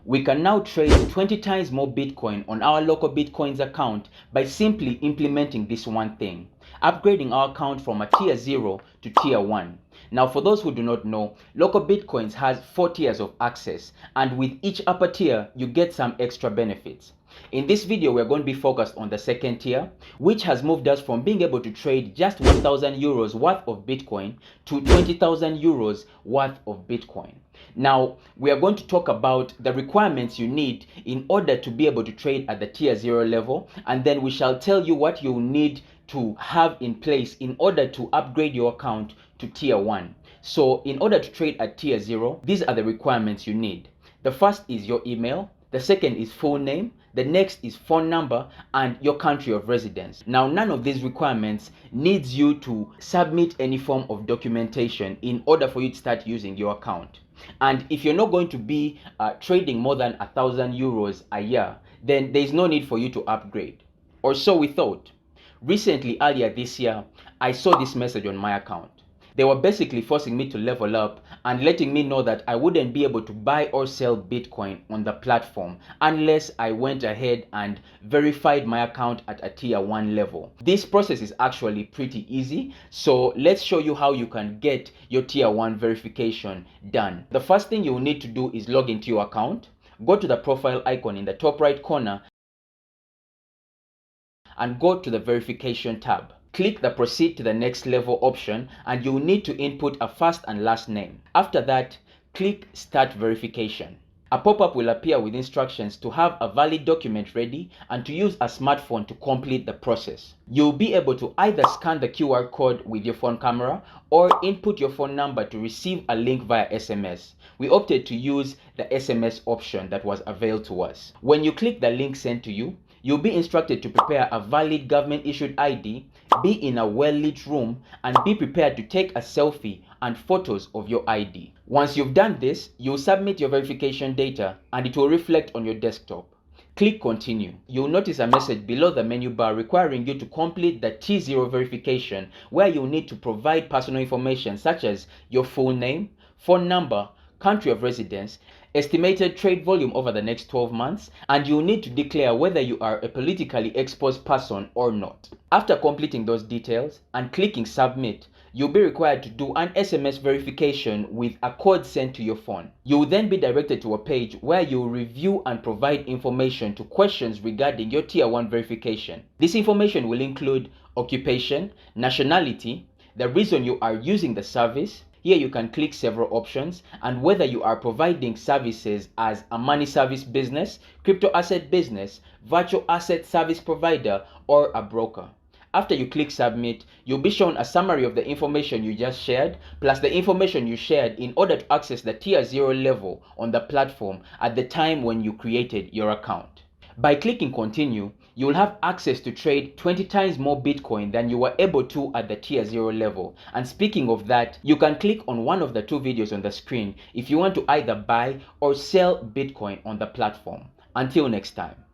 We can now trade 20 times more Bitcoin on our LocalBitcoins account by simply implementing this one thing, upgrading our account from a tier 0 to tier 1. Now, for those who do not know, LocalBitcoins has 4 tiers of access, and with each upper tier, you get some extra benefits. In this video, we're going to be focused on the second tier, which has moved us from being able to trade just 1,000 euros worth of Bitcoin to 20,000 euros worth of Bitcoin. Now, we are going to talk about the requirements you need in order to be able to trade at the tier 0 level, and then we shall tell you what you need to have in place in order to upgrade your account to tier 1. So in order to trade at tier 0, these are the requirements you need. The first is your email. The second is full name. The next is phone number and your country of residence. Now, none of these requirements needs you to submit any form of documentation in order for you to start using your account. And if you're not going to be trading more than 1,000 euros a year, then there's no need for you to upgrade. Or so we thought. Recently, earlier this year, I saw this message on my account. They were basically forcing me to level up and letting me know that I wouldn't be able to buy or sell Bitcoin on the platform unless I went ahead and verified my account at a tier 1 level. This process is actually pretty easy, so let's show you how you can get your tier 1 verification done. The first thing you will need to do is log into your account, go to the profile icon in the top right corner, and go to the verification tab. Click the proceed to the next level option and you'll need to input a first and last name. After that, click start verification. A pop-up will appear with instructions to have a valid document ready and to use a smartphone to complete the process. You'll be able to either scan the QR code with your phone camera or input your phone number to receive a link via SMS. We opted to use the SMS option that was available to us. When you click the link sent to you, you'll be instructed to prepare a valid government-issued ID, be in a well-lit room, and be prepared to take a selfie and photos of your ID. Once you've done this, you'll submit your verification data and it will reflect on your desktop. Click continue. You'll notice a message below the menu bar requiring you to complete the T0 verification, where you'll need to provide personal information such as your full name, phone number, country of residence, estimated trade volume over the next 12 months, and you'll need to declare whether you are a politically exposed person or not. After completing those details and clicking submit, you'll be required to do an SMS verification with a code sent to your phone. You will then be directed to a page where you will review and provide information to questions regarding your tier 1 verification. This information will include occupation, nationality, the reason you are using the service. Here you can click several options and whether you are providing services as a money service business, crypto asset business, virtual asset service provider, or a broker. After you click submit, you'll be shown a summary of the information you just shared, plus the information you shared in order to access the tier 0 level on the platform at the time when you created your account. By clicking continue, you will have access to trade 20 times more Bitcoin than you were able to at the tier 0 level. And speaking of that, you can click on one of the 2 videos on the screen if you want to either buy or sell Bitcoin on the platform. Until next time.